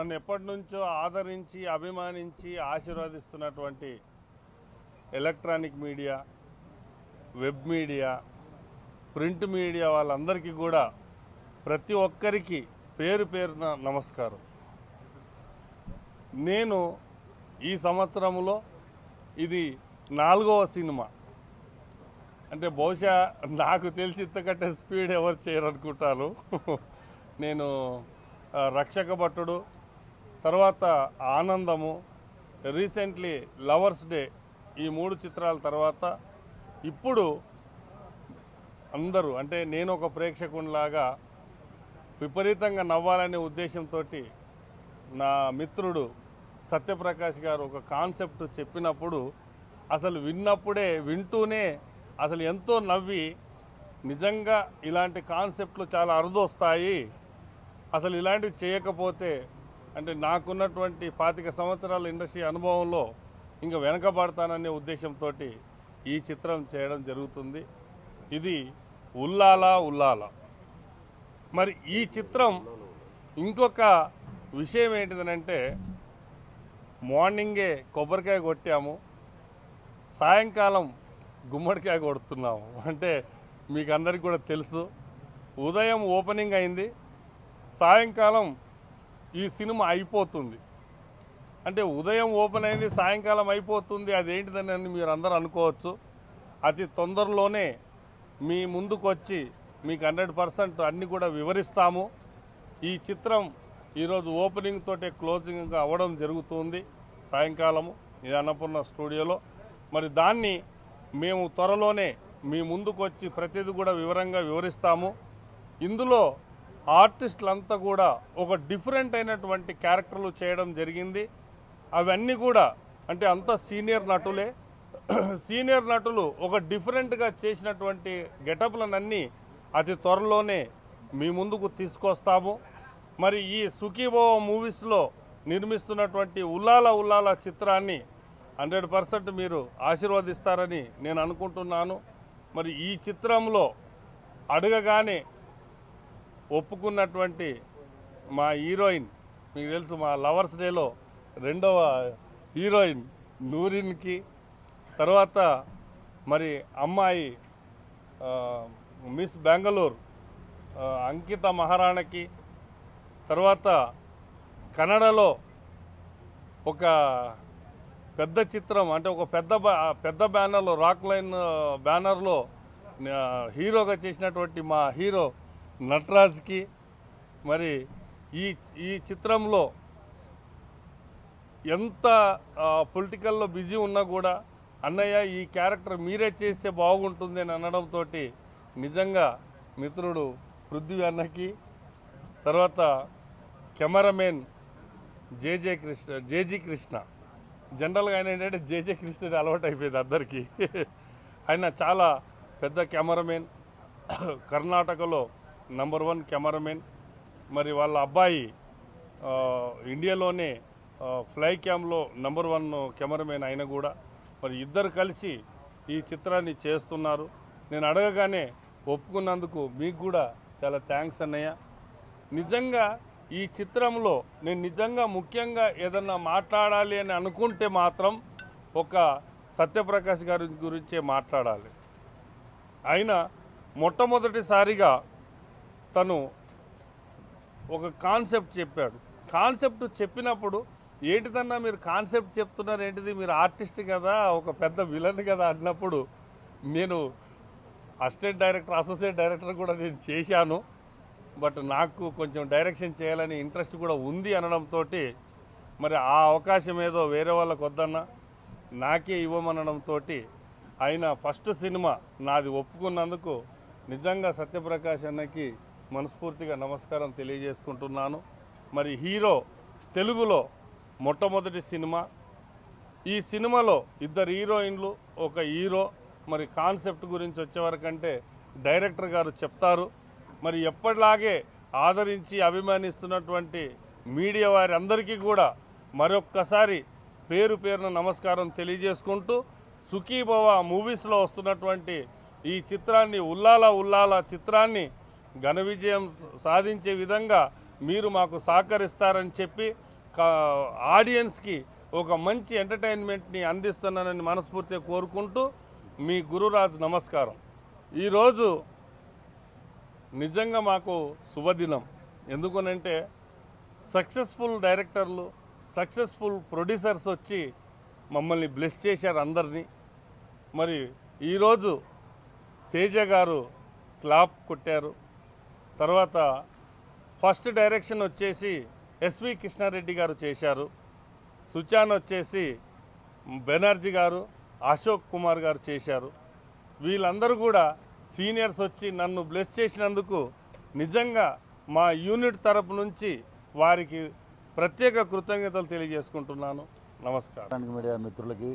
నన్ను ఎప్పటి నుంచో ఆదరించి అభిమానించి ఆశీర్వదిస్తున్నటువంటి electronic media, web media, print media వాళ్ళందరికీ కూడా ప్రతి ఒక్కరికి పేరు పేరున నమస్కారం. నేను ఈ సంవత్సరంలో ఇది 4వ సినిమా. అంటే బహుశా నాకు తెలిసి ఇంతకంటే స్పీడ్ ఎవరు చేయరనుకుంటాను. నేను రక్షక భటుడు, తర్వాత ఆనందము, రీసెంట్లీ లవర్స్ డే, ఈ 3 చిత్రాల తర్వాత ఇప్పుడు అందరూ అంటే నేను ఒక ప్రేక్షకునిలాగా విపరీతంగా నవ్వాలనే ఉద్దేశంతో నా మిత్రుడు సత్యప్రకాష్ గారు ఒక కాన్సెప్ట్ చెప్పినప్పుడు అసలు వింటూనే అసలు ఎంతో నవ్వి, నిజంగా ఇలాంటి కాన్సెప్ట్లు చాలా అరుదొస్తాయి, అసలు ఇలాంటివి చేయకపోతే అంటే నాకున్నటువంటి 25 సంవత్సరాల ఇండస్ట్రీ అనుభవంలో ఇంకా వెనకబడతాననే ఉద్దేశంతో ఈ చిత్రం చేయడం జరుగుతుంది. ఇది ఉల్లాలా ఉల్లాలా. మరి ఈ చిత్రం ఇంకొక విషయం ఏంటిదనంటే, మార్నింగే కొబ్బరికాయ కొట్టాము, సాయంకాలం గుమ్మడికాయ కొడుతున్నాము. అంటే మీకు అందరికీ కూడా తెలుసు, ఉదయం ఓపెనింగ్ అయింది, సాయంకాలం ఈ సినిమా అయిపోతుంది. అంటే ఉదయం ఓపెన్ అయింది, సాయంకాలం అయిపోతుంది, అదేంటిదని మీరు అందరూ అనుకోవచ్చు. అతి తొందరలోనే మీ ముందుకు వచ్చి మీకు 100% అన్నీ కూడా వివరిస్తాము. ఈ చిత్రం ఈరోజు ఓపెనింగ్ తోటే క్లోజింగ్ అవ్వడం జరుగుతుంది సాయంకాలము ఈ అన్నపూర్ణ స్టూడియోలో. మరి దాన్ని మేము త్వరలోనే మీ ముందుకు వచ్చి ప్రతిదీ కూడా వివరంగా వివరిస్తాము. ఇందులో ఆర్టిస్టులంతా కూడా ఒక డిఫరెంట్ అయినటువంటి క్యారెక్టర్లు చేయడం జరిగింది. అవన్నీ కూడా అంటే అంతా సీనియర్ నటులే. సీనియర్ నటులు ఒక డిఫరెంట్గా చేసినటువంటి గెటప్లనన్నీ అతి త్వరలోనే మీ ముందుకు తీసుకొస్తాము. మరి ఈ సుఖీభవ మూవీస్లో నిర్మిస్తున్నటువంటి ఉల్లాల ఉల్లాల చిత్రాన్ని 100% మీరు ఆశీర్వదిస్తారని నేను అనుకుంటున్నాను. మరి ఈ చిత్రంలో అడగగానే ఒప్పుకున్నటువంటి మా హీరోయిన్, మీకు తెలుసు మా లవర్స్ డేలో 2వ హీరోయిన్ నూరిన్కి, తర్వాత మరి అమ్మాయి మిస్ బెంగళూరు అంకిత మహారాణకి, తర్వాత కన్నడలో ఒక పెద్ద చిత్రం అంటే ఒక పెద్ద బ్యానర్లో, రాక్ లైన్ బ్యానర్లో హీరోగా చేసినటువంటి మా హీరో నటరాజ్కి, మరి ఈ చిత్రంలో ఎంత పొలిటికల్లో బిజీ ఉన్నా కూడా అన్నయ్య ఈ క్యారెక్టర్ మీరే చేస్తే బాగుంటుంది అని అనడంతో నిజంగా మిత్రుడు పృథ్వీ అన్నకి, తర్వాత కెమెరామెన్ జేజీ కృష్ణ, జనరల్గా ఆయన ఏంటంటే జేజే కృష్ణ అలవాటు అయిపోయింది అందరికీ. ఆయన చాలా పెద్ద కెమెరామెన్, కర్ణాటకలో నంబర్ 1 కెమెరామెన్. మరి వాళ్ళ అబ్బాయి ఇండియాలోనే ఫ్లై క్యామ్లో నంబర్ 1 కెమెరామెన్ అయిన కూడా. మరి ఇద్దరు కలిసి ఈ చిత్రాన్ని చేస్తున్నారు. నేను అడగగానే ఒప్పుకున్నందుకు మీకు కూడా చాలా థ్యాంక్స్ అన్నయ్య. నిజంగా ఈ చిత్రంలో నేను నిజంగా ముఖ్యంగా ఏదన్నా మాట్లాడాలి అని అనుకుంటే మాత్రం ఒక సత్యప్రకాష్ గారి గురించే మాట్లాడాలి. ఆయన మొట్టమొదటిసారిగా తను ఒక కాన్సెప్ట్ చెప్పాడు. కాన్సెప్ట్ చెప్పినప్పుడు ఏంటిదన్నా మీరు కాన్సెప్ట్ చెప్తున్నారు ఏంటిది, మీరు ఆర్టిస్ట్ కదా, ఒక పెద్ద విలన్ కదా అన్నప్పుడు నేను అసిస్టెంట్ డైరెక్టర్, అసోసియేట్ డైరెక్టర్ కూడా నేను చేశాను. బట్ నాకు కొంచెం డైరెక్షన్ చేయాలని ఇంట్రెస్ట్ కూడా ఉంది అనడంతో మరి ఆ అవకాశం ఏదో వేరే వాళ్ళకు వద్దన్నా నాకే ఇవ్వమనడంతో ఆయన ఫస్ట్ సినిమా నాది ఒప్పుకున్నందుకు నిజంగా సత్యప్రకాష్ అన్నకి మనస్ఫూర్తిగా నమస్కారం తెలియజేసుకుంటున్నాను. మరి హీరో తెలుగులో మొట్టమొదటి సినిమా. ఈ సినిమాలో 2 హీరోయిన్లు, ఒక హీరో. మరి కాన్సెప్ట్ గురించి వచ్చేవరకంటే డైరెక్టర్ గారు చెప్తారు. మరి ఎప్పటిలాగే ఆదరించి అభిమానిస్తున్నటువంటి మీడియా వారి అందరికీ కూడా మరొక్కసారి పేరున నమస్కారం తెలియజేసుకుంటూ, సుఖీభవ మూవీస్లో వస్తున్నటువంటి ఈ చిత్రాన్ని, ఉల్లాల చిత్రాన్ని ఘన విజయం సాధించే విధంగా మీరు మాకు సహకరిస్తారని చెప్పి ఆడియన్స్కి ఒక మంచి ఎంటర్టైన్మెంట్ని అందిస్తున్నానని మనస్ఫూర్తిగా కోరుకుంటూ మీ గురురాజ్ నమస్కారం. ఈరోజు నిజంగా మాకు శుభదినం. ఎందుకనంటే సక్సెస్ఫుల్ డైరెక్టర్లు, సక్సెస్ఫుల్ ప్రొడ్యూసర్స్ వచ్చి మమ్మల్ని బ్లెస్ చేశారు అందరినీ. మరి ఈరోజు తేజ గారు క్లాప్ కొట్టారు. తర్వాత ఫస్ట్ డైరెక్షన్ వచ్చేసి ఎస్వి కృష్ణారెడ్డి గారు చేశారు. సుచాన్ వచ్చేసి బెనర్జీ గారు, అశోక్ కుమార్ గారు చేశారు. వీళ్ళందరూ కూడా సీనియర్స్ వచ్చి నన్ను బ్లెస్ చేసినందుకు నిజంగా మా యూనిట్ తరపు నుంచి వారికి ప్రత్యేక కృతజ్ఞతలు తెలియజేసుకుంటున్నాను. నమస్కారం. మీడియా మిత్రులకి,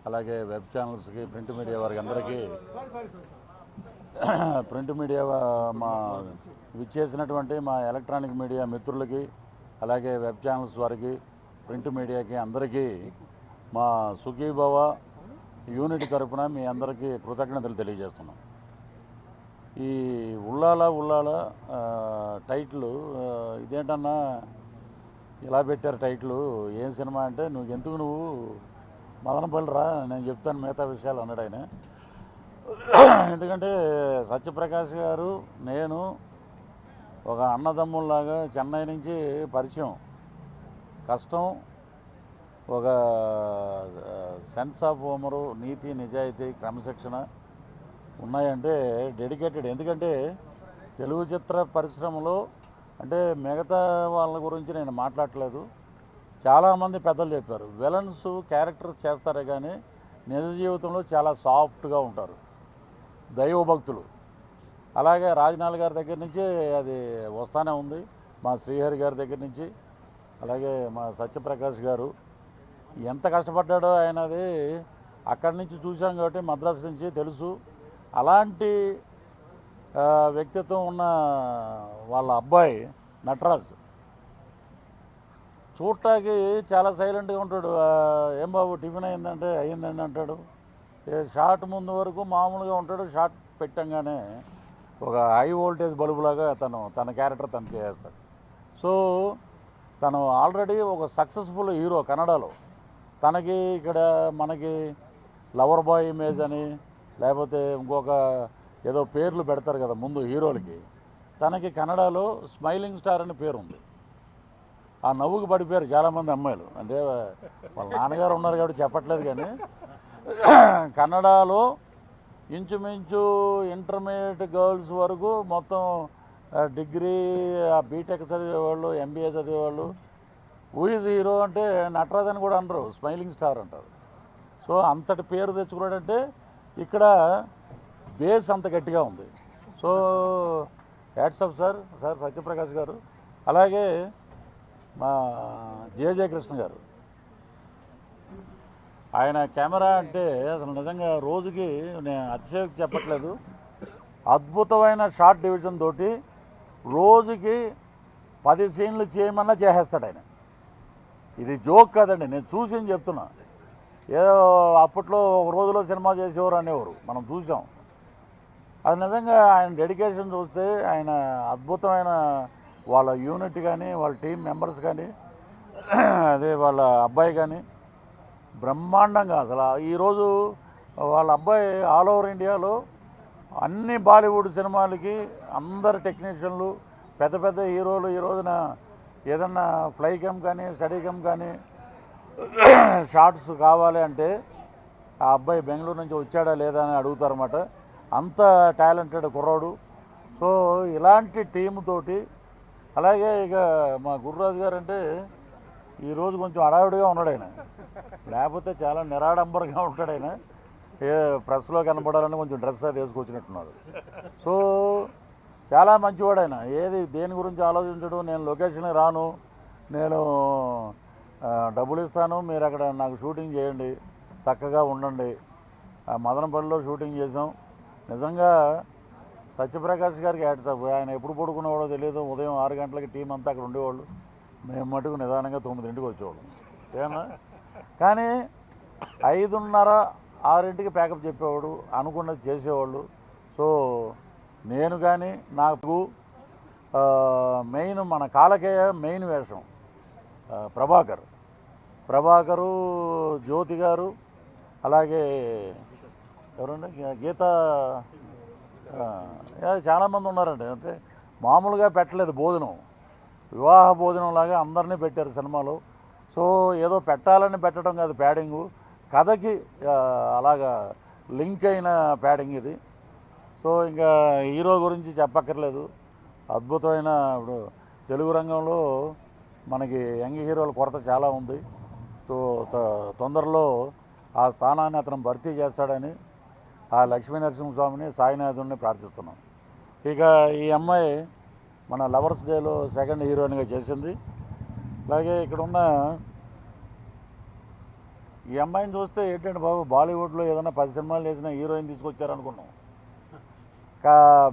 అలాగే వెబ్ ఛానల్స్కి, ప్రింట్ మీడియా వారికి అందరికీ, ప్రింట్ మీడియా మా విచ్చేసినటువంటి మా ఎలక్ట్రానిక్ మీడియా మిత్రులకి, అలాగే వెబ్ ఛానల్స్ వారికి, ప్రింట్ మీడియాకి అందరికీ మా సుఖీభవ యూనిట్ తరపున మీ అందరికీ కృతజ్ఞతలు తెలియజేస్తున్నాం. ఈ ఉల్లాల టైటిల్ ఇదేంటన్నా ఇలా పెట్టారు టైటిల్, ఏం సినిమా అంటే నువ్వు మదనపల్లి రా, నేను చెప్తాను మిగతా విషయాలు అన్నాడు ఆయన. ఎందుకంటే సత్యప్రకాష్ గారు నేను ఒక అన్నదమ్ముల్లాగా చెన్నై నుంచి పరిచయం. కష్టం, ఒక సెన్స్ ఆఫ్ హ్యూమరు, నీతి నిజాయితీ, క్రమశిక్షణ ఉన్నాయంటే డెడికేటెడ్. ఎందుకంటే తెలుగు చిత్ర పరిశ్రమలో అంటే మిగతా వాళ్ళ గురించి నేను మాట్లాడట్లేదు, చాలామంది పెద్దలు చెప్పారు విలన్స్ క్యారెక్టర్స్ చేస్తారే కానీ నిజ జీవితంలో చాలా సాఫ్ట్గా ఉంటారు, దైవభక్తులు. అలాగే రాజనాల్ గారి దగ్గర నుంచి అది వస్తానే ఉంది, మా శ్రీహరి గారి దగ్గర నుంచి, అలాగే మా సత్యప్రకాష్ గారు ఎంత కష్టపడ్డాడో ఆయనది అక్కడి నుంచి చూసాం కాబట్టి మద్రాసు నుంచి తెలుసు. అలాంటి వ్యక్తిత్వం ఉన్న వాళ్ళ అబ్బాయి నటరాజ్ చూడటానికి చాలా సైలెంట్గా ఉంటాడు. ఏం బాబు టిఫిన్ అయిందండి అంటాడు. షార్ట్ ముందు వరకు మామూలుగా ఉంటాడు, షార్ట్ పెట్టంగానే ఒక హై వోల్టేజ్ బల్బులాగా తన క్యారెక్టర్ తను చేస్తాడు. సో తను ఆల్రెడీ ఒక సక్సెస్ఫుల్ హీరో కన్నడలో. తనకి ఇక్కడ మనకి లవర్ బాయ్ ఇమేజ్ అని లేకపోతే ఇంకొక ఏదో పేర్లు పెడతారు కదా ముందు హీరోలకి, తనకి కన్నడలో స్మైలింగ్ స్టార్ అని పేరు ఉంది. ఆ నవ్వుకి పడిపోయారు చాలామంది అమ్మాయిలు. అంటే వాళ్ళ నాన్నగారు ఉన్నారు కాబట్టి చెప్పట్లేదు, కానీ కన్నడలో ఇంచుమించు ఇంటర్మీడియట్ గర్ల్స్ వరకు మొత్తం డిగ్రీ, బీటెక్ చదివేవాళ్ళు, ఎంబీఏ చదివేవాళ్ళు హూ ఈజ్ హీరో అంటే నటరాజ్ అని కూడా అనరు, స్మైలింగ్ స్టార్ అంటారు. సో అంతటి పేరు తెచ్చుకున్నాడంటే ఇక్కడ బేస్ అంత గట్టిగా ఉంది. So hats off sir Satya Prakash గారు. అలాగే మా జే కృష్ణ గారు, ఆయన కెమెరా అంటే అసలు నిజంగా రోజుకి నేను అతిశయోక్తి చెప్పట్లేదు, అద్భుతమైన షార్ట్ డివిజన్ తోటి రోజుకి 10 సీన్లు చేయమన్నా చేసేస్తాడు ఆయన. ఇది జోక్ కాదండి, నేను చూసి చెప్తున్నా. ఏదో అప్పట్లో ఒక రోజులో సినిమా చేసేవారు అనేవారు, మనం చూసాం. అది నిజంగా ఆయన డెడికేషన్ చూస్తే, ఆయన అద్భుతమైన వాళ్ళ యూనిట్ కానీ, వాళ్ళ టీం మెంబర్స్ కానీ, అదే వాళ్ళ అబ్బాయి కానీ బ్రహ్మాండంగా అసలు ఈరోజు వాళ్ళ అబ్బాయి ఆల్ ఓవర్ ఇండియాలో అన్ని బాలీవుడ్ సినిమాలకి అందరు టెక్నీషియన్లు, పెద్ద పెద్ద హీరోలు ఈ రోజున ఏదన్నా ఫ్లై క్యామ్ కానీ స్టడీ క్యామ్ కానీ షార్ట్స్ కావాలి అంటే ఆ అబ్బాయి బెంగళూరు నుంచి వచ్చాడా లేదా అని అడుగుతారన్నమాట. అంత టాలెంటెడ్ కుర్రాడు. సో ఇలాంటి టీముతోటి, అలాగే ఇక మా గురురాజు గారు అంటే ఈరోజు కొంచెం హడావిడిగా ఉన్నాడు ఆయన, లేకపోతే చాలా నిరాడంబరంగా ఉంటాడు ఆయన. ప్రెస్లో కనపడాలని కొంచెం డ్రెస్ అది వేసుకొచ్చినట్టున్నారు. సో చాలా మంచివాడు ఆయన, దేని గురించి ఆలోచించడు. నేను లొకేషన్కి రాను, నేను డబ్బులు ఇస్తాను, మీరు అక్కడ నాకు షూటింగ్ చేయండి, చక్కగా ఉండండి. మదనపల్లిలో షూటింగ్ చేసాం. నిజంగా సత్యప్రకాష్ గారికి హ్యాట్స్ ఆఫ్. ఆయన ఎప్పుడు పడుకునేవాడో తెలియదు, ఉదయం 6 గంటలకి టీం అంతా అక్కడ ఉండేవాళ్ళు, మేము మటుకు నిదానంగా 9ంటికి వచ్చేవాళ్ళం. ఏమన్నా కానీ 5:30, 6ంటికి ప్యాకప్ చెప్పేవాడు, అనుకున్నది చేసేవాళ్ళు. సో నేను కానీ నాకు మెయిన్ మన కాలకేయ మెయిన్ వేషం ప్రభాకరు, జ్యోతి గారు, అలాగే ఎవరండి గీత, చాలామంది ఉన్నారండి. అంటే మామూలుగా పెట్టలేదు భోజనం, వివాహ భోజనం లాగా అందరినీ పెట్టారు సినిమాలో. సో ఏదో పెట్టాలని పెట్టడం కాదు, ప్యాడింగు కథకి అలాగా లింక్ అయిన ప్యాడింగ్ ఇది. సో ఇంకా హీరో గురించి చెప్పక్కర్లేదు, అద్భుతమైన. ఇప్పుడు తెలుగు రంగంలో మనకి యంగ్ హీరోల కొరత చాలా ఉంది. తొందరలో ఆ స్థానాన్ని అతను భర్తీ చేస్తాడని ఆ లక్ష్మీ నరసింహస్వామిని, సాయినాథుని ప్రార్థిస్తున్నాం. ఇక ఈ అమ్మాయి మన లవర్స్ డేలో సెకండ్ హీరోయిన్గా చేసింది. అలాగే ఇక్కడున్న ఈ అమ్మాయిని చూస్తే ఏంటంటే బాబు, బాలీవుడ్లో ఏదైనా 10 సినిమాలు వేసిన హీరోయిన్ తీసుకొచ్చారనుకున్నాం.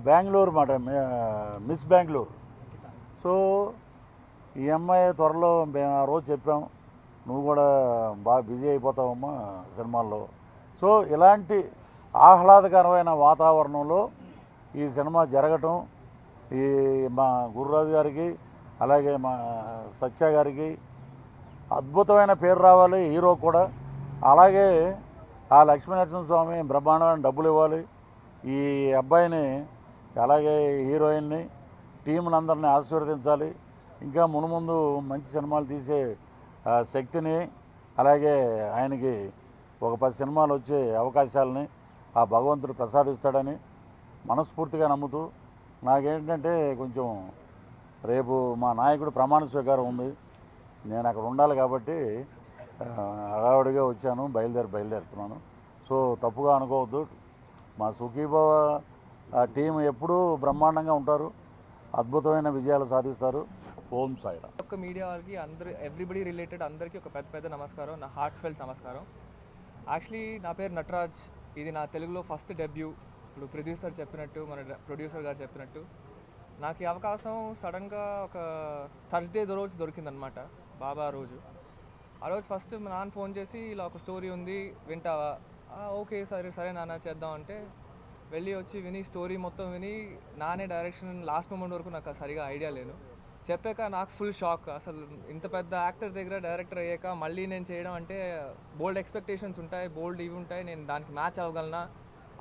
బెంగళూరు మాట, మిస్ బెంగళూరు. సో ఈ అమ్మాయి త్వరలో మేము ఆ రోజు చెప్పాం, నువ్వు కూడా బాగా బిజీ అయిపోతావమ్మా సినిమాల్లో. సో ఇలాంటి ఆహ్లాదకరమైన వాతావరణంలో ఈ సినిమా జరగటం, ఈ మా గురురాజు గారికి అలాగే మా సత్య గారికి అద్భుతమైన పేరు రావాలి, హీరో కూడా. అలాగే ఆ లక్ష్మీనరసింహస్వామి బ్రహ్మాండమైన డబ్బులు ఇవ్వాలి ఈ అబ్బాయిని, అలాగే హీరోయిన్ని, టీంని అందరినీ ఆశీర్వదించాలి. ఇంకా మునుముందు మంచి సినిమాలు తీసే శక్తిని, అలాగే ఆయనకి ఒక 10 సినిమాలు వచ్చే అవకాశాలని ఆ భగవంతుడు ప్రసాదిస్తాడని మనస్ఫూర్తిగా నమ్ముతూ, నాకేంటంటే కొంచెం రేపు మా నాయకుడు ప్రమాణ స్వీకారం ఉంది, నేను అక్కడ ఉండాలి కాబట్టి హడావుడిగా వచ్చాను, బయలుదేరుతున్నాను. సో తప్పుగా అనుకోవద్దు, మా సుఖీభవ టీం ఎప్పుడూ బ్రహ్మాండంగా ఉంటారు, అద్భుతమైన విజయాలు సాధిస్తారు. ఓం సాయిరామ్. ఒక్క మీడియా వారికి అందరూ, ఎవ్రీబడి రిలేటెడ్ అందరికీ ఒక పెద్ద నమస్కారం, నా హార్ట్ ఫెల్ట్ నమస్కారం. యాక్చువల్లీ నా పేరు నటరాజ్, ఇది నా తెలుగులో ఫస్ట్ డెబ్యూ. ఇప్పుడు ప్రొడ్యూసర్ చెప్పినట్టు, మన ప్రొడ్యూసర్ గారు చెప్పినట్టు, నాకు ఈ అవకాశం సడన్గా ఒక థర్స్డే రోజు దొరికిందనమాట, బాబా రోజు. ఆ రోజు ఫస్ట్ మా నాన్న ఫోన్ చేసి, ఇలా ఒక స్టోరీ ఉంది వింటావా? ఓకే సరే నాన్న చేద్దాం అంటే వెళ్ళి వచ్చి విని, స్టోరీ మొత్తం విని, నానే డైరెక్షన్ లాస్ట్ మూమెంట్ వరకు నాకు సరిగా ఐడియా లేదు. చెప్పాక నాకు ఫుల్ షాక్. అసలు ఇంత పెద్ద యాక్టర్ దగ్గర డైరెక్టర్ అయ్యాక మళ్ళీ నేను చేయడం అంటే బోల్డ్ ఎక్స్పెక్టేషన్స్ ఉంటాయి, బోల్డ్ ఇవి ఉంటాయి, నేను దానికి మ్యాచ్ అవ్వగలనా,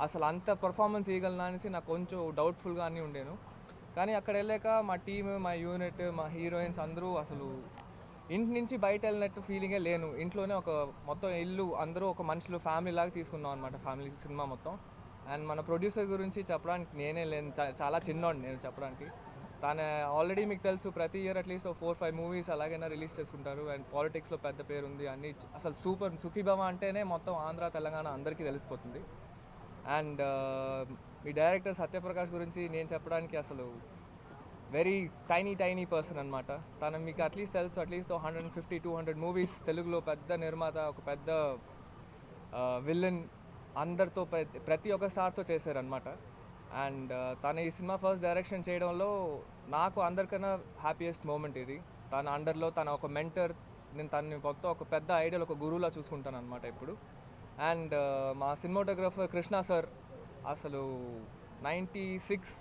అసలు అంత పర్ఫార్మెన్స్ ఇవ్వగలనా అనేసి నాకు కొంచెం డౌట్ఫుల్గా అన్నీ ఉండేను. కానీ అక్కడ వెళ్ళాక మా టీమ్, మా యూనిట్, మా హీరోయిన్స్ అందరూ అసలు ఇంటి నుంచి బయట వెళ్ళినట్టు ఫీలింగే లేను. ఇంట్లోనే ఒక మొత్తం ఇల్లు, అందరూ ఒక మనుషులు, ఫ్యామిలీ లాగా తీసుకున్నాం అనమాట, ఫ్యామిలీ సినిమా మొత్తం. అండ్ మన ప్రొడ్యూసర్ గురించి చెప్పడానికి నేనే లేను, చాలా చిన్నోడు నేను చెప్పడానికి. తను ఆల్రెడీ మీకు తెలుసు, ప్రతి ఇయర్ అట్లీస్ట్ 4-5 మూవీస్ అలాగైనా రిలీజ్ చేసుకుంటారు. అండ్ పాలిటిక్స్లో పెద్ద పేరు ఉంది, అన్ని అసలు సూపర్. సుఖీభవ అంటేనే మొత్తం ఆంధ్ర తెలంగాణ అందరికీ తెలిసిపోతుంది. అండ్ మీ డైరెక్టర్ సత్యప్రకాష్ గురించి నేను చెప్పడానికి అసలు వెరీ టైనీ పర్సన్ అనమాట. తను మీకు అట్లీస్ట్ తెలుసు, అట్లీస్ట్ 150-200 మూవీస్ తెలుగులో, పెద్ద నిర్మాత, ఒక పెద్ద విలన్, అందరితో ప్రతి ఒక్క స్టార్తో చేశారనమాట. అండ్ తను ఈ సినిమా ఫస్ట్ డైరెక్షన్ చేయడంలో నాకు అందరికన్నా హ్యాపీయెస్ట్ మూమెంట్ ఇది. తన అండర్లో తన ఒక మెంటర్, నేను తనని మొత్తం ఒక పెద్ద ఐడియల్, ఒక గురువులా చూసుకుంటాను అనమాట ఇప్పుడు. అండ్ మా సినిమాటోగ్రఫర్ కృష్ణ సార్, అసలు 96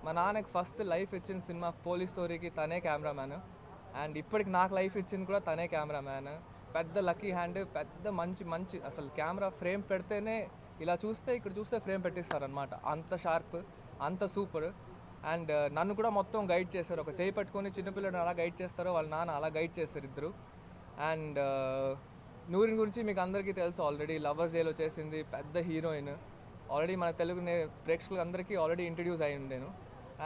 మా నాన్నకి ఫస్ట్ లైఫ్ ఇచ్చిన సినిమా పోలీస్ స్టోరీకి తనే కెమెరామ్యాన్. అండ్ ఇప్పటికి నాకు లైఫ్ ఇచ్చింది కూడా తనే కెమెరామ్యాన్. పెద్ద లక్కీ హ్యాండ్, పెద్ద మంచి అసలు కెమెరా ఫ్రేమ్ పెడితేనే ఇలా చూస్తే, ఇక్కడ చూస్తే ఫ్రేమ్ పెట్టిస్తారనమాట, అంత షార్ప్, అంత సూపర్. అండ్ నన్ను కూడా మొత్తం గైడ్ చేశారు, ఒక చేయి పట్టుకొని చిన్నపిల్లడు అలా గైడ్ చేస్తారో వాళ్ళ నాన్న అలా గైడ్ చేస్తారు ఇద్దరు. అండ్ నూరిన్ గురించి మీకు అందరికీ తెలుసు, ఆల్రెడీ లవర్స్ డేలో చేసింది, పెద్ద హీరోయిన్, ఆల్రెడీ మన తెలుగు ప్రేక్షకులు అందరికీ ఆల్రెడీ ఇంట్రడ్యూస్ అయ్యి ఉండేను.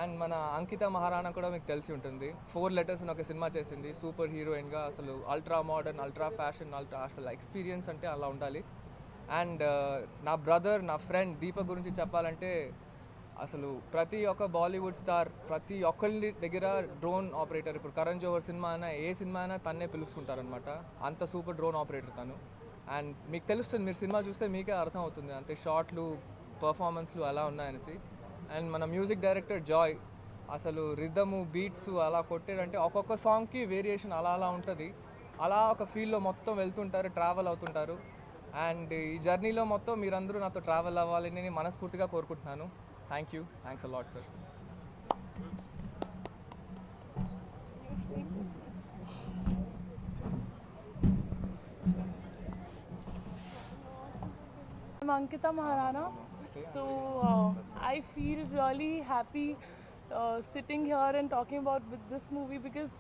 అండ్ మన అంకిత మహారాణా కూడా మీకు తెలిసి ఉంటుంది, 4 Letters అని ఒక సినిమా చేసింది, సూపర్ హీరోయిన్గా. అసలు అల్ట్రా మోడర్న్, అల్ట్రా ఫ్యాషన్, అసలు ఎక్స్పీరియన్స్ అంటే అలా ఉండాలి. అండ్ నా బ్రదర్, నా ఫ్రెండ్ దీపక్ గురించి చెప్పాలంటే, అసలు ప్రతి ఒక్క బాలీవుడ్ స్టార్, ప్రతి ఒక్కరి దగ్గర డ్రోన్ ఆపరేటర్, ఇప్పుడు కరణ్ జోహర్ సినిమా అయినా, ఏ సినిమా అయినా తన్నే పిలుచుకుంటారనమాట, అంత సూపర్ డ్రోన్ ఆపరేటర్ తను. అండ్ మీకు తెలుస్తుంది, మీరు సినిమా చూస్తే మీకే అర్థం అవుతుంది, అంతే షార్ట్లు, పర్ఫార్మెన్స్లు అలా ఉన్నాయనేసి. అండ్ మన మ్యూజిక్ డైరెక్టర్ జాయ్, అసలు రిథము, బీట్స్ అలా కొట్టాడంటే ఒక్కొక్క సాంగ్కి వేరియేషన్ అలా ఉంటుంది, అలా ఒక ఫీల్డ్లో మొత్తం వెళ్తుంటారు, ట్రావెల్ అవుతుంటారు. అండ్ ఈ జర్నీలో మొత్తం మీరందరూ నాతో ట్రావెల్ అవ్వాలని నేను మనస్ఫూర్తిగా కోరుకుంటున్నాను. Thanks a lot sir. Ankita Maharana. So I feel really happy sitting here and talking about with this movie because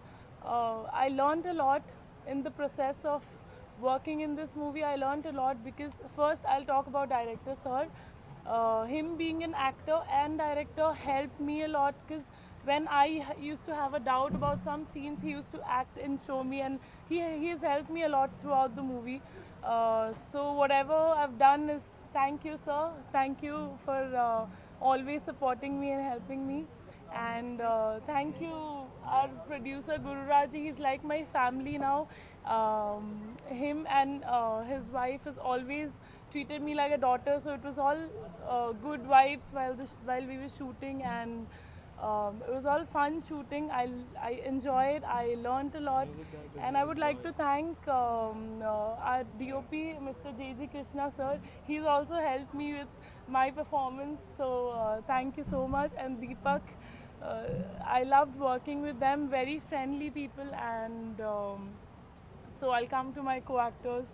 I learned a lot in the process of working in this movie. I learned a lot because first I'll talk about director sir. Him being an actor and director helped me a lot because when I used to have a doubt about some scenes, he used to act and show me, and he has helped me a lot throughout the movie. So whatever I've done is thank you, sir. Thank you for always supporting me and helping me. And thank you, our producer Guru Raj. He's like my family now. Him and his wife has always treated me like a daughter. So it was all good vibes while we were shooting, and it was all fun shooting. I enjoyed. I learned a lot, and I would like to thank our DOP, Mr. J.G. Krishna sir. He's also helped me with my performance. So thank you so much, and Deepak. I loved working with them. Very friendly people, and so I'll come to my co-actors.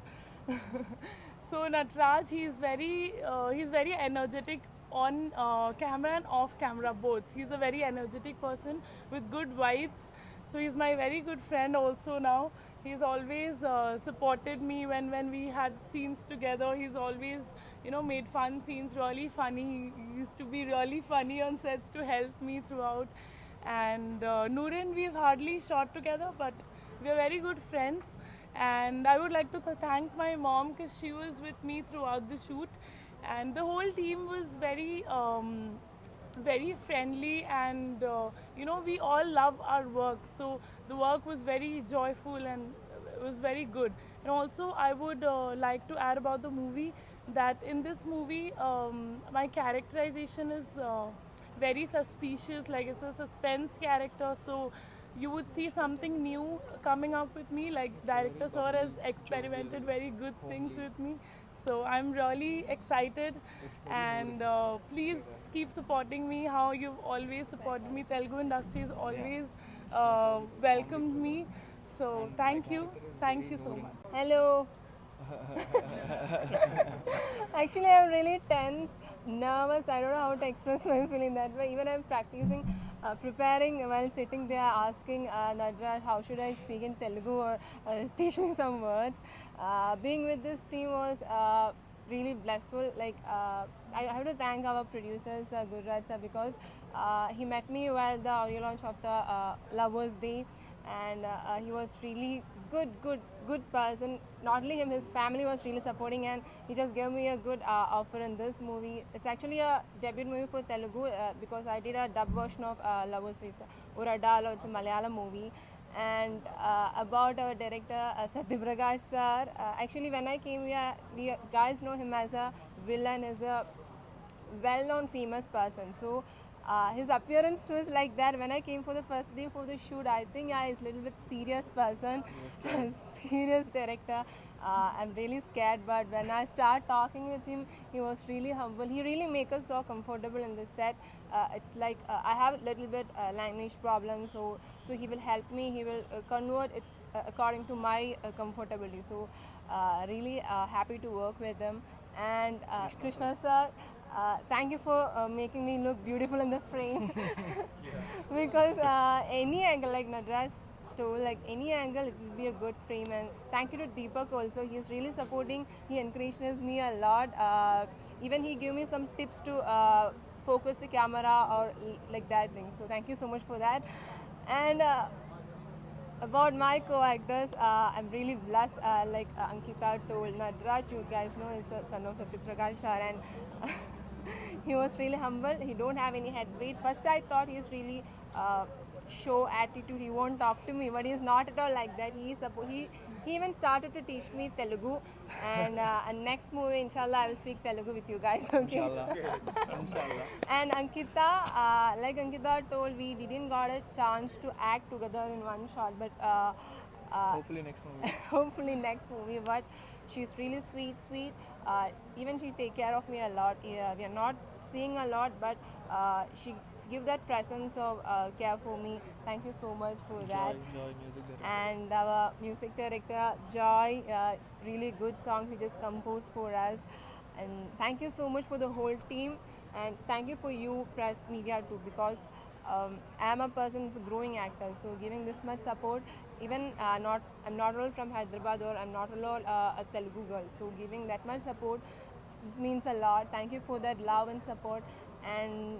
So Natraj, he's very energetic on camera and off camera both. He's a very energetic person with good vibes. So he's my very good friend also now. He's always supported me when we had scenes together. He's always made fun scenes really funny. He used to be really funny on sets to help me throughout. And Noorin, we've hardly shot together, but we're very good friends. And I would like to thank my mom because she was with me throughout the shoot, and the whole team was very friendly, and we all love our work, so the work was very joyful and it was very good. And also I would like to add about the movie that in this movie my characterization is very suspicious, like it's a suspense character, so you would see something new coming up with me, like director sir has experimented very good things with me. So I'm really excited, and please keep supporting me how you've always supported me. Telugu industry has always welcomed me. So thank you so much. Hello. Actually, I'm really tense, nervous. I don't know how to express my feeling that way. Even I'm practicing, preparing while sitting there, asking Nadraj, how should I speak in Telugu or teach me some words. Being with this team was really blissful. Like I have to thank our producers, Gurraj sir, because he met me while the audio launch of the Lovers Day, and he was really good person. Not only him, his family was really supporting, and he just gave me a good offer in this movie. It's actually a debut movie for Telugu because I did a dub version of Lovers Day, Uradalo. It's a Malayalam movie. And about our director Satyaprakash sir, actually when I came here, we guys know him as a villain, as a well-known famous person. So his appearance too is like that. When I came for the first day for the shoot, I think he's a little bit serious person, serious director. I'm really scared, but when I start talking with him, he was really humble. He really make us so comfortable in the set. It's like I have a little bit language problem, so he will help me. He will convert it according to my comfortability. So really happy to work with him. And Krishna sir, thank you for making me look beautiful in the frame. Because any angle, like Nadraj told, like any angle it will be a good frame. And thank you to Deepak also. He is really supporting. He encourages me a lot. Even he gave me some tips to focus the camera or like that thing. So thank you so much for that. And about my co-actors, I'm really blessed. Like Ankita told, Nadraj, you guys know, is a son of Satyaprakash sir, and he was really humble. He don't have any head weight. First I thought he is really show attitude. He won't talk to me, but he's not at all like that. He even started to teach me Telugu, and next movie, inshallah, I will speak Telugu with you guys. Okay. Inshallah. And Ankita, like Ankita told, we didn't got a chance to act together in one shot, but Hopefully next movie. hopefully next movie. But she's really sweet. Even she take care of me a lot. Yeah, we are not seeing a lot, but she give that presence of care for me. Thank you so much for that. Joy music director. And our music director Joy, really good songs he just composed for us. And thank you so much for the whole team, and thank you for you press media too, because I am a person who's a growing actor, so giving this much support, even I'm not all from Hyderabad, or I'm not all a Telugu girl, so giving that much support, this means a lot. Thank you for that love and support, and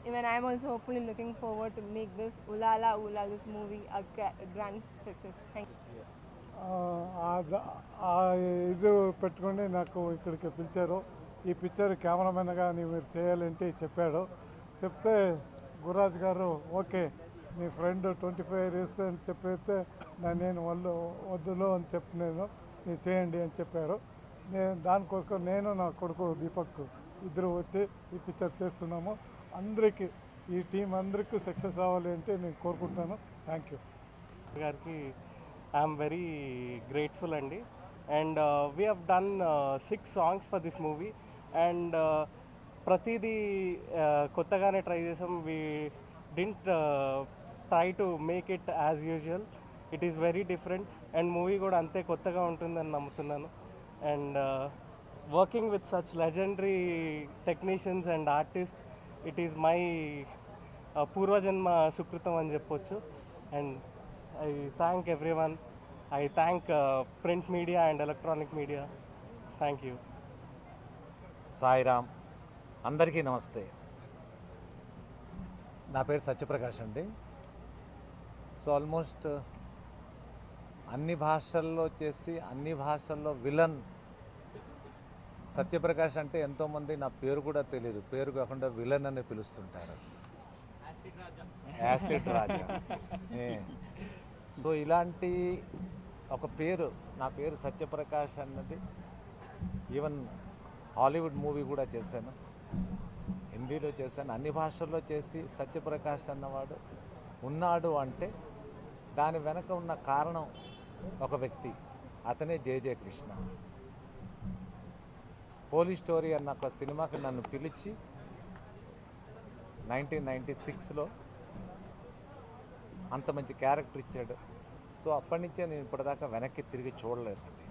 even I'm also hopefully looking forward to make this Ulala Ula, this movie, a grand success. Thank you. ఆ ఇది పెట్టుకొని నాకు ఇక్కడికి పిలిచారు. ఈ picture కెమెరామెన్గా మీరు చేయాలంటే చెప్పాడు. చెప్తే గురురాజ్ గారు ఓకే నీ ఫ్రెండ్ 25 years అని చెప్పితే నేను వద్దులో అని చెప్పినాను, మీరు చేయండి అని చెప్పారు. నేను దానికోసం నేను నా కొడుకు దీపక్ ఇద్దరు వచ్చి ఈ పిక్చర్ చేస్తున్నాము. అందరికీ ఈ టీం అందరికీ సక్సెస్ అవ్వాలి అంటే నేను కోరుకుంటున్నాను. థ్యాంక్ యూ గారికి ఐఎమ్ వెరీ గ్రేట్ఫుల్ అండి. And we have done 6 songs for this movie. And ప్రతిదీ కొత్తగానే ట్రై చేసాం. We didn't try to make it as usual. It is very different and movie కూడా అంతే కొత్తగా ఉంటుందని నమ్ముతున్నాను. And working with such legendary technicians and artist, it is my పూర్వజన్మ సుకృతం అని చెప్పొచ్చు. And I thank everyone. I thank print media and electronic media. Thank you. Sairam, అందరికీ నమస్తే. నా పేరు సత్యప్రకాష్ అండి. సో ఆల్మోస్ట్ అన్ని భాషల్లో చేసి అన్ని భాషల్లో విలన్ సత్యప్రకాష్ అంటే ఎంతోమంది నా పేరు కూడా తెలియదు, పేరు కాకుండా విలన్ అని పిలుస్తుంటారు, యాసిడ్ రాజా. సో ఇలాంటి ఒక పేరు, నా పేరు సత్యప్రకాష్ అన్నది ఈవెన్ హాలీవుడ్ మూవీ కూడా చేశాను, హిందీలో చేశాను, అన్ని భాషల్లో చేసి సత్యప్రకాష్ అన్నవాడు ఉన్నాడు అంటే దాని వెనక ఉన్న కారణం ఒక వ్యక్తి, అతనే జే కృష్ణ. పోలీస్ స్టోరీ అన్న ఒక సినిమాకి నన్ను పిలిచి 1996లో అంత మంచి క్యారెక్టర్ ఇచ్చాడు. సో అప్పటి నుంచే నేను ఇప్పటిదాకా వెనక్కి తిరిగి చూడలేదండి.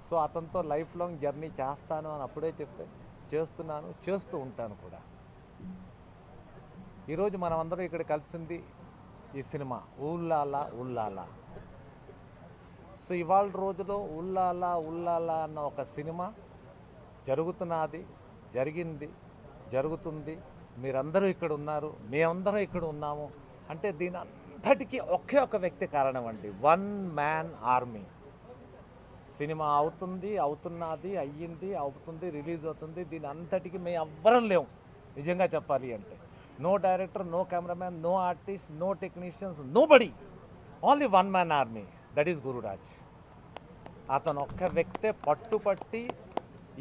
సో అతనితో లైఫ్ లాంగ్ జర్నీ చేస్తాను అని అప్పుడే చెప్పే చేస్తున్నాను, చేస్తూ ఉంటాను కూడా. ఈరోజు మనం అందరం ఇక్కడ కలిసింది ఈ సినిమా ఉల్లాలా ఉల్లాలా. సో ఇవాళ రోజులో ఉల్లాలా ఉల్లాలా అన్న ఒక సినిమా జరుగుతున్నది, జరిగింది, జరుగుతుంది. మీరందరూ ఇక్కడ ఉన్నారు, మేమందరం ఇక్కడ ఉన్నాము అంటే దీని అంతటికీ ఒకే ఒక వ్యక్తి కారణం అండి. 1 man army. సినిమా అవుతుంది, అవుతున్నది, అయ్యింది, అవుతుంది, రిలీజ్ అవుతుంది. దీని అంతటికి మేము ఎవ్వరం లేవు నిజంగా చెప్పాలి అంటే. No director, no cameraman, no artist, no technicians, nobody, only 1 man army, that is Gururaj. అతను ఒక్క వ్యక్తే పట్టుపట్టి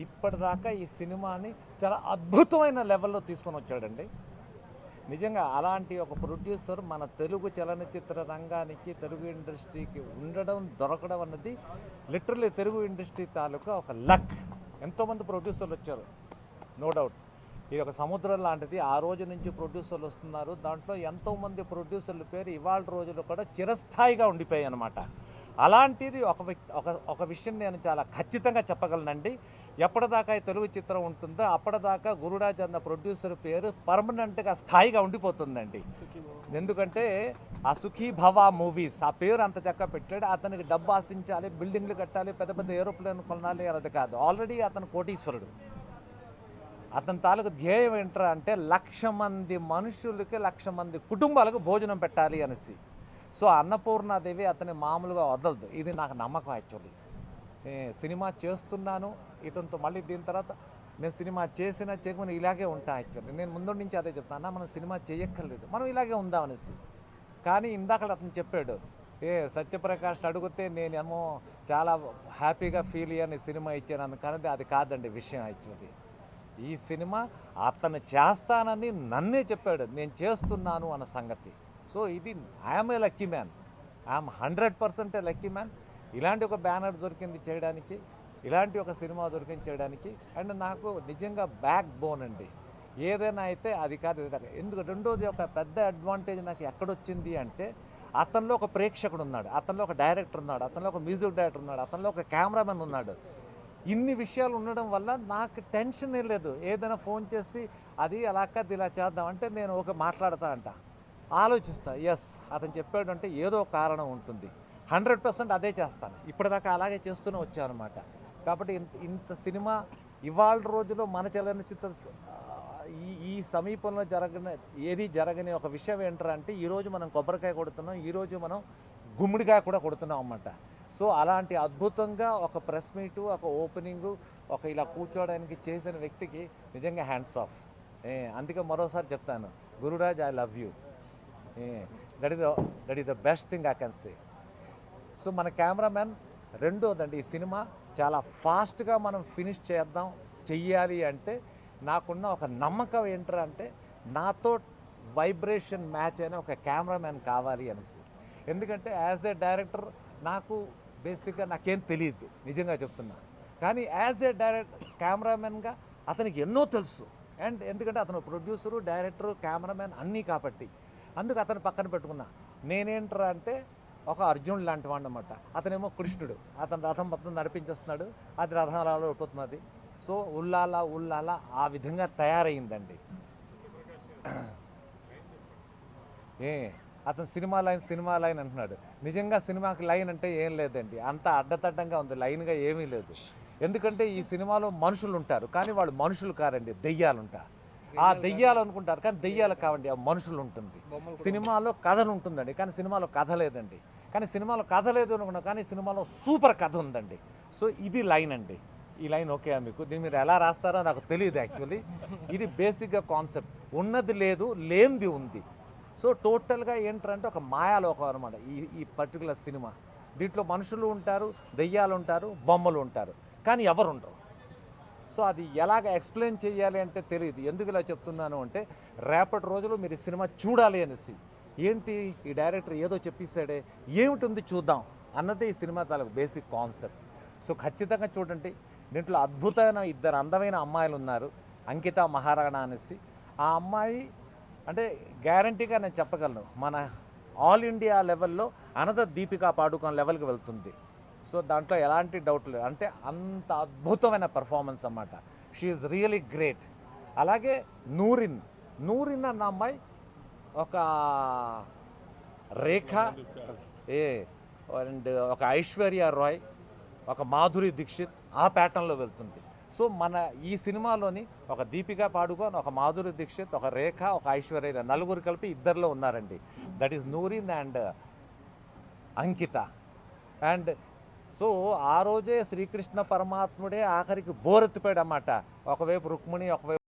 ఇప్పటిదాకా ఈ సినిమాని చాలా అద్భుతమైన లెవెల్లో తీసుకొని వచ్చాడండి. నిజంగా అలాంటి ఒక ప్రొడ్యూసర్ మన తెలుగు చలనచిత్ర రంగానికి, తెలుగు ఇండస్ట్రీకి ఉండడం, దొరకడం అన్నది లిటరల్లీ తెలుగు ఇండస్ట్రీ తాలూకా ఒక లక్. ఎంతోమంది ప్రొడ్యూసర్లు వచ్చారు, నో డౌట్. ఇది ఒక సముద్రం లాంటిది. ఆ రోజు నుంచి ప్రొడ్యూసర్లు వస్తున్నారు. దాంట్లో ఎంతోమంది ప్రొడ్యూసర్ల పేరు ఇవాళ రోజుల్లో కూడా చిరస్థాయిగా ఉండిపోయాయి అన్నమాట. అలాంటిది ఒక విషయం నేను చాలా ఖచ్చితంగా చెప్పగలనండి. ఎప్పటిదాకా ఈ తెలుగు చిత్రం ఉంటుందో అప్పటిదాకా గురురాజ్ అన్న ప్రొడ్యూసర్ పేరు పర్మనెంట్గా స్థాయిగా ఉండిపోతుందండి. ఎందుకంటే ఆ సుఖీ భవ మూవీస్ ఆ పేరు అంత చక్కగా పెట్టాడు. అతనికి డబ్బు ఆశించాలి, బిల్డింగ్లు కట్టాలి, పెద్ద పెద్ద ఏరోప్లేన్ కొనాలి అన్నది కాదు. ఆల్రెడీ అతను కోటీశ్వరుడు. అతని తాలూకు ధ్యేయం ఏంట్రా అంటే 1,00,000 మంది మనుషులకి, 1,00,000 మంది కుటుంబాలకు భోజనం పెట్టాలి అనేసి. సో అన్నపూర్ణాదేవి అతని మామూలుగా వదలదు. ఇది నాకు నమ్మకం. యాక్చువల్లీ సినిమా చేస్తున్నాను ఇతనితో, మళ్ళీ దీని తర్వాత నేను సినిమా చేయకుండా ఇలాగే ఉంటా. యాక్చువల్లీ నేను ముందు నుంచి అదే చెప్తాను, మనం సినిమా చేయక్కర్లేదు, మనం ఇలాగే ఉందాం అనేసి. కానీ ఇందాక అతను చెప్పాడు, సత్యప్రకాష్ అడిగితే నేనేమో చాలా హ్యాపీగా ఫీల్ అయ్యాను సినిమా ఇచ్చాను. కానీ అది కాదండి విషయం. యాక్చువల్లీ ఈ సినిమా అతను చేస్తానని నన్నే చెప్పాడు, నేను చేస్తున్నాను అన్న సంగతి. సో ఇది I'm a lucky man, I'm 100% lucky man. ఇలాంటి ఒక బ్యానర్ దొరికింది చేయడానికి, ఇలాంటి ఒక సినిమా దొరికింది చేయడానికి. అండ్ నాకు నిజంగా బ్యాక్ బోన్ అండి. ఏదైనా అయితే అది కాదు ఇది. ఎందుకు రెండోది ఒక పెద్ద అడ్వాంటేజ్ నాకు ఎక్కడొచ్చింది అంటే, అతనిలో ఒక ప్రేక్షకుడు ఉన్నాడు, అతనిలో ఒక డైరెక్టర్ ఉన్నాడు, అతనిలో ఒక మ్యూజిక్ డైరెక్టర్ ఉన్నాడు, అతనిలో ఒక కెమెరామెన్ ఉన్నాడు. ఇన్ని విషయాలు ఉండడం వల్ల నాకు టెన్షన్ ఏం లేదు. ఏదైనా ఫోన్ చేసి అది అలా కాదు ఇలా చేద్దాం అంటే నేను ఒక మాట్లాడతా అంట, ఆలోచిస్తా. ఎస్, అతను చెప్పాడు అంటే ఏదో కారణం ఉంటుంది. 100% అదే చేస్తాను. ఇప్పటిదాకా అలాగే చేస్తూనే వచ్చాను అనమాట. కాబట్టి ఇంత సినిమా ఇవాళ రోజులో మన చలనచిత్ర ఈ సమీపంలో జరగని ఒక విషయం ఏంటంటే ఈరోజు మనం కొబ్బరికాయ కొడుతున్నాం, ఈరోజు మనం గుమ్మడికాయ కూడా కొడుతున్నాం అన్నమాట. సో అలాంటి అద్భుతంగా ఒక ప్రెస్ మీటు, ఒక ఓపెనింగు, ఒక ఇలా కూర్చోవడానికి చేసిన వ్యక్తికి నిజంగా హ్యాండ్స్ ఆఫ్. అందుకే మరోసారి చెప్తాను, Gururaj, I love you. That is the best thing I can say. So మన కెమెరామెన్ రెండోదండి, ఈ సినిమా చాలా ఫాస్ట్గా మనం ఫినిష్ చెయ్యాలి అంటే నాకున్న ఒక నమ్మకం ఏంటంటే నాతో వైబ్రేషన్ మ్యాచ్ అయిన ఒక కెమెరామెన్ కావాలి అనేసి. ఎందుకంటే యాజ్ ఏ డైరెక్టర్ నాకు బేసిక్గా నాకేం తెలియదు, నిజంగా చెప్తున్నా. కానీ యాజ్ ఏ కెమెరామెన్గా అతనికి ఎన్నో తెలుసు. అండ్ ఎందుకంటే అతను ప్రొడ్యూసరు, డైరెక్టరు, కెమెరామెన్ అన్నీ కాబట్టి అందుకు అతను పక్కన పెట్టుకున్నా. నేనేంటరా అంటే ఒక అర్జునుడు లాంటి వాడు అనమాట. అతనేమో కృష్ణుడు, అతను రథం మొత్తం నడిపించేస్తున్నాడు, అది రథంలో అయిపోతున్నది. సో ఉల్లాలా ఆ విధంగా తయారైందండి. అతను సినిమా లైన్ అంటున్నాడు. నిజంగా సినిమాకి లైన్ అంటే ఏం లేదండి, అంత అడ్డతడ్డంగా ఉంది, లైన్గా ఏమీ లేదు. ఎందుకంటే ఈ సినిమాలో మనుషులు ఉంటారు, కానీ వాళ్ళు మనుషులు కారండి, దెయ్యాలు ఉంటారు. ఆ దెయ్యాలు అనుకుంటారు, కానీ దెయ్యాలు కావండి, ఆ మనుషులు ఉంటుంది. సినిమాలో కథలు ఉంటుందండి, కానీ సినిమాలో కథ లేదండి. కానీ సినిమాలో కథ లేదు అనుకున్నా, కానీ సినిమాలో సూపర్ కథ ఉందండి. సో ఇది లైన్ అండి. ఈ లైన్ ఓకే మీకు, దీన్ని మీరు ఎలా రాస్తారో నాకు తెలియదు యాక్చువల్లీ. ఇది బేసిక్గా కాన్సెప్ట్. ఉన్నది లేదు, లేనిది ఉంది. సో టోటల్గా ఏంటంటే ఒక మాయాలోకం అనమాట ఈ పర్టికులర్ సినిమా. దీంట్లో మనుషులు ఉంటారు, దెయ్యాలు ఉంటారు, బొమ్మలు ఉంటారు, కానీ ఎవరు ఉండరు. సో అది ఎలాగ ఎక్స్ప్లెయిన్ చేయాలి అంటే తెలియదు. ఎందుకు ఇలా చెప్తున్నాను అంటే రేపటి రోజులు మీరు ఈ సినిమా చూడాలి అనేసి. ఏంటి ఈ డైరెక్టర్ ఏదో చెప్పేశాడే, ఏమిటి చూద్దాం అన్నదే ఈ సినిమా తాలూకు బేసిక్ కాన్సెప్ట్. సో ఖచ్చితంగా చూడండి. దీంట్లో అద్భుతమైన ఇద్దరు అందమైన అమ్మాయిలు ఉన్నారు, అంకిత, మహారాణా అనేసి. ఆ అమ్మాయి అంటే గ్యారంటీగా నేను చెప్పగలను, మన ఆల్ ఇండియా లెవెల్లో అనదర్ దీపికా పాడుకోన్ లెవెల్కి వెళ్తుంది. సో దాంట్లో ఎలాంటి డౌట్ లేదు. అంటే అంత అద్భుతమైన పెర్ఫార్మెన్స్ అన్నమాట. She is really great. అలాగే నూరిన్ అన్న అమ్మాయి ఒక రేఖ అండ్ ఒక ఐశ్వర్య రాయ్, ఒక మాధురి దీక్షిత్ ఆ ప్యాటర్న్లో వెళ్తుంది. సో మన ఈ సినిమాలోని ఒక దీపికా పాడుకోన్, ఒక మాధురి దీక్షిత్, ఒక రేఖ, ఒక ఐశ్వర్య, నలుగురు కలిపి ఇద్దరిలో ఉన్నారండి. That is Noorin and Ankita. And so ఆ రోజే శ్రీకృష్ణ పరమాత్ముడే ఆఖరికి బోరెత్తిపోయాడు అన్నమాట. ఒకవైపు రుక్మిణి, ఒకవైపు